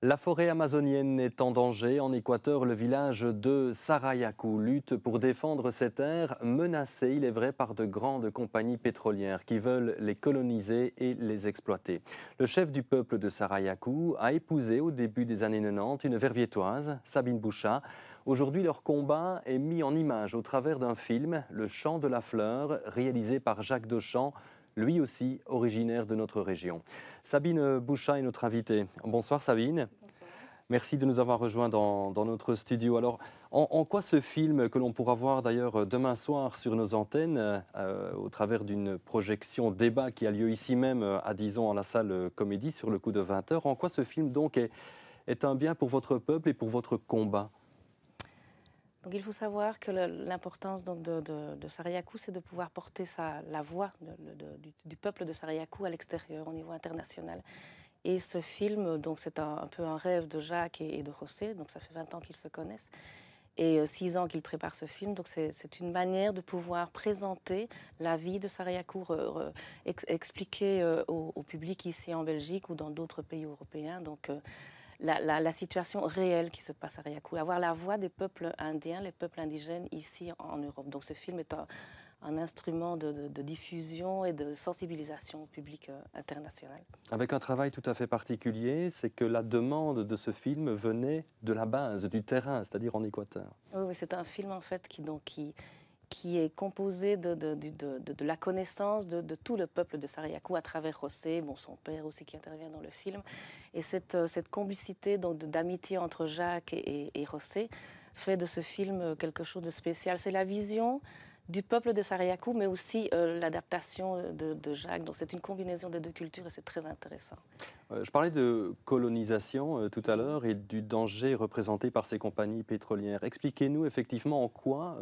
La forêt amazonienne est en danger. En Équateur, le village de Sarayaku lutte pour défendre ces terres menacées, il est vrai, par de grandes compagnies pétrolières qui veulent les coloniser et les exploiter. Le chef du peuple de Sarayaku a épousé au début des années 90 une verviétoise, Sabine Boucha. Aujourd'hui, leur combat est mis en image au travers d'un film, Le Chant de la Fleur, réalisé par Jacques Dechamps, lui aussi originaire de notre région. Sabine Boucha est notre invitée. Bonsoir Sabine. Bonsoir. Merci de nous avoir rejoints dans notre studio. Alors, en quoi ce film, que l'on pourra voir d'ailleurs demain soir sur nos antennes, au travers d'une projection débat qui a lieu ici même à Dijon, en la salle Comédie, sur le coup de 20 heures, en quoi ce film donc est un bien pour votre peuple et pour votre combat? Donc il faut savoir que l'importance de Sarayaku, c'est de pouvoir porter la voix du peuple de Sarayaku à l'extérieur, au niveau international. Et ce film, donc c'est un peu un rêve de Jacques et de José, donc ça fait 20 ans qu'ils se connaissent, et 6 ans qu'ils préparent ce film. Donc c'est une manière de pouvoir présenter la vie de Sarayaku, expliquer au public ici en Belgique ou dans d'autres pays européens. Donc la situation réelle qui se passe à Rayakou, avoir la voix des peuples indiens, les peuples indigènes ici en Europe. Donc ce film est un instrument de diffusion et de sensibilisation au public international. Avec un travail tout à fait particulier, c'est que la demande de ce film venait de la base, du terrain, c'est-à-dire en Équateur. Oui, oui, c'est un film en fait qui est composé de la connaissance de tout le peuple de Sarayaku à travers José, bon, son père aussi qui intervient dans le film. Et cette complicité d'amitié entre Jacques et José fait de ce film quelque chose de spécial. C'est la vision du peuple de Sarayaku, mais aussi l'adaptation de Jacques. Donc c'est une combinaison des deux cultures et c'est très intéressant. Je parlais de colonisation tout à Mhm. l'heure et du danger représenté par ces compagnies pétrolières. Expliquez-nous effectivement en quoi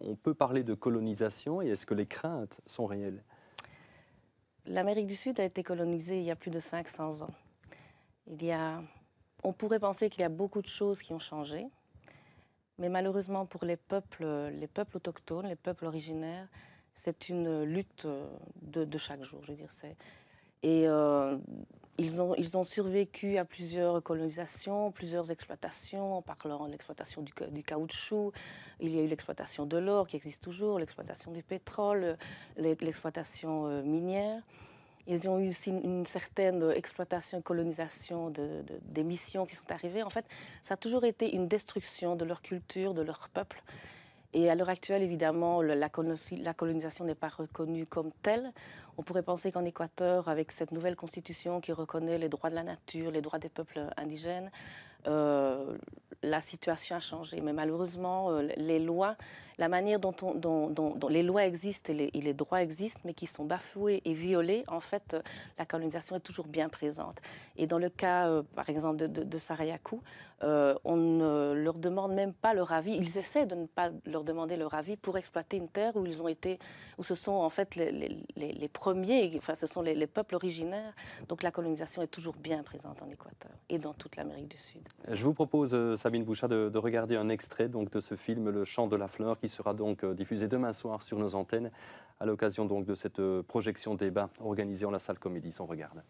on peut parler de colonisation et est-ce que les craintes sont réelles? L'Amérique du Sud a été colonisée il y a plus de 500 ans. Il y a, on pourrait penser qu'il y a beaucoup de choses qui ont changé, mais malheureusement pour les peuples autochtones, les peuples originaires, c'est une lutte de chaque jour, je veux dire. Et ils ont survécu à plusieurs colonisations, plusieurs exploitations, en parlant de l'exploitation du caoutchouc. Il y a eu l'exploitation de l'or qui existe toujours, l'exploitation du pétrole, l'exploitation minière. Ils ont eu aussi une certaine exploitation et colonisation des missions qui sont arrivées. En fait, ça a toujours été une destruction de leur culture, de leur peuple. Et à l'heure actuelle, évidemment, la colonisation n'est pas reconnue comme telle. On pourrait penser qu'en Équateur, avec cette nouvelle constitution qui reconnaît les droits de la nature, les droits des peuples indigènes, euh, la situation a changé. Mais malheureusement, les lois, la manière dont les lois existent et les droits existent, mais qui sont bafoués et violés, en fait, la colonisation est toujours bien présente. Et dans le cas, par exemple, de Sarayaku, on ne leur demande même pas leur avis. Ils essaient de ne pas leur demander leur avis pour exploiter une terre où ils ont été, où ce sont en fait les premiers, enfin ce sont les peuples originaires. Donc la colonisation est toujours bien présente en Équateur et dans toute l'Amérique du Sud. Je vous propose, Sabine Bouchat, de regarder un extrait donc, de ce film, Le Chant de la Fleur, qui sera donc diffusé demain soir sur nos antennes, à l'occasion donc de cette projection débat organisée en la salle Comédie. On regarde.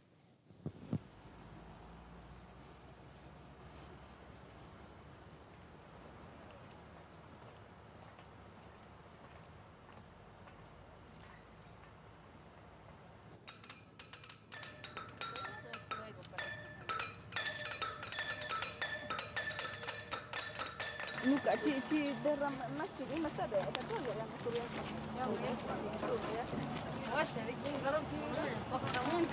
Nuka ci dalam masjid ini masih ada toilet yang Korea. Yang ya. Oh, sharik ini garam ci kok kamu.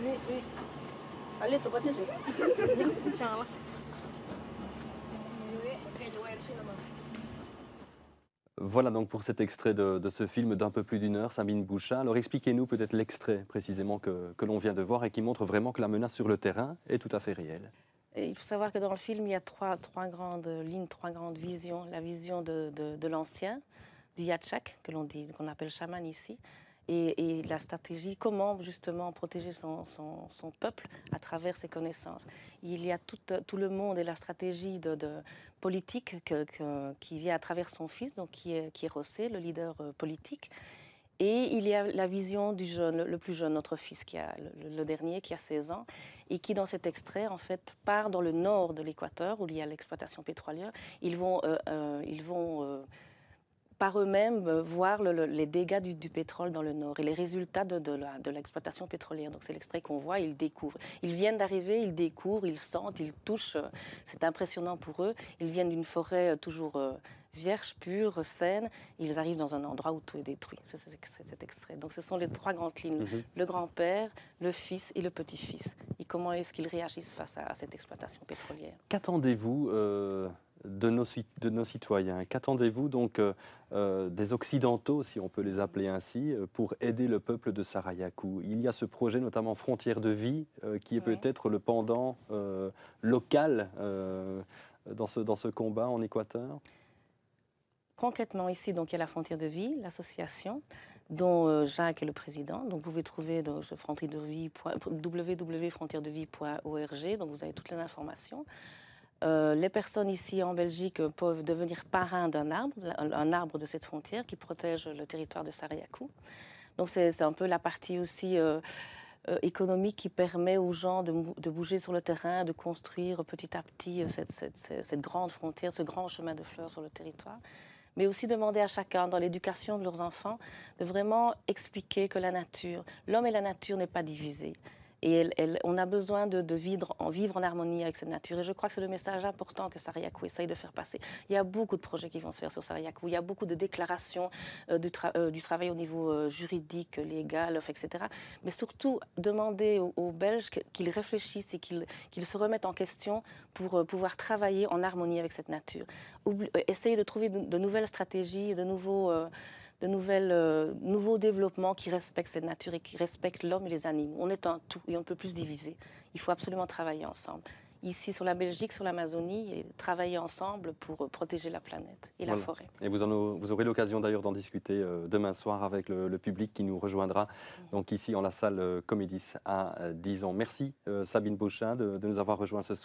Oui. Allez, tu baca sih. Insyaallah. Oui, kayak jauh sih nama. Voilà donc pour cet extrait de ce film d'un peu plus d'une heure, Sabine Bouchat. Alors expliquez-nous peut-être l'extrait précisément que l'on vient de voir et qui montre vraiment que la menace sur le terrain est tout à fait réelle. Et il faut savoir que dans le film, il y a trois grandes lignes, trois grandes visions. La vision de l'ancien, du Yatchak, qu'on appelle chaman ici, et la stratégie, comment justement protéger son peuple à travers ses connaissances. Il y a tout le monde et la stratégie de politique qui vient à travers son fils, donc qui est José, le leader politique. Et il y a la vision du jeune, le plus jeune, notre fils, qui a, le dernier, qui a 16 ans, et qui, dans cet extrait, en fait, part dans le nord de l'Équateur, où il y a l'exploitation pétrolière. Ils vont par eux-mêmes voir les dégâts du pétrole dans le nord et les résultats de l'exploitation pétrolière. Donc c'est l'extrait qu'on voit, ils découvrent. Ils viennent d'arriver, ils découvrent, ils sentent, ils touchent. C'est impressionnant pour eux. Ils viennent d'une forêt toujours vierge, pure, saine. Ils arrivent dans un endroit où tout est détruit. C'est cet extrait. Donc ce sont les trois grandes lignes. Le grand-père, le fils et le petit-fils. Et comment est-ce qu'ils réagissent face à cette exploitation pétrolière? Qu'attendez-vous de nos citoyens? Qu'attendez-vous donc des Occidentaux, si on peut les appeler ainsi, pour aider le peuple de Sarayaku? Il y a ce projet, notamment Frontières de vie, qui est Oui. peut-être le pendant local dans ce combat en Équateur. Concrètement, ici, donc, il y a la Frontière de vie, l'association, dont Jacques est le président. Donc, vous pouvez trouver www.frontieredevie.org, donc vous avez toutes les informations. Les personnes ici en Belgique peuvent devenir parrains d'un arbre, un arbre de cette frontière qui protège le territoire de Sarayaku. Donc, c'est un peu la partie aussi économique qui permet aux gens de bouger sur le terrain, de construire petit à petit cette grande frontière, ce grand chemin de fleurs sur le territoire. Mais aussi demander à chacun, dans l'éducation de leurs enfants, de vraiment expliquer que la nature, l'homme et la nature n'est pas divisé. Et on a besoin de vivre en harmonie avec cette nature. Et je crois que c'est le message important que Sarayaku essaye de faire passer. Il y a beaucoup de projets qui vont se faire sur Sarayaku. Il y a beaucoup de déclarations du travail au niveau juridique, légal, etc. Mais surtout, demander aux Belges qu'ils réfléchissent et qu'ils se remettent en question pour pouvoir travailler en harmonie avec cette nature. Essayer de trouver de nouvelles stratégies, de nouveaux développements qui respectent cette nature et qui respectent l'homme et les animaux. On est un tout et on ne peut plus se diviser. Il faut absolument travailler ensemble. Ici, sur la Belgique, sur l'Amazonie, et travailler ensemble pour protéger la planète et la forêt. Et vous aurez l'occasion d'ailleurs d'en discuter demain soir avec le public qui nous rejoindra donc ici en la salle Comédis à 10 ans. Merci Sabine Beauchamp de nous avoir rejoint ce soir.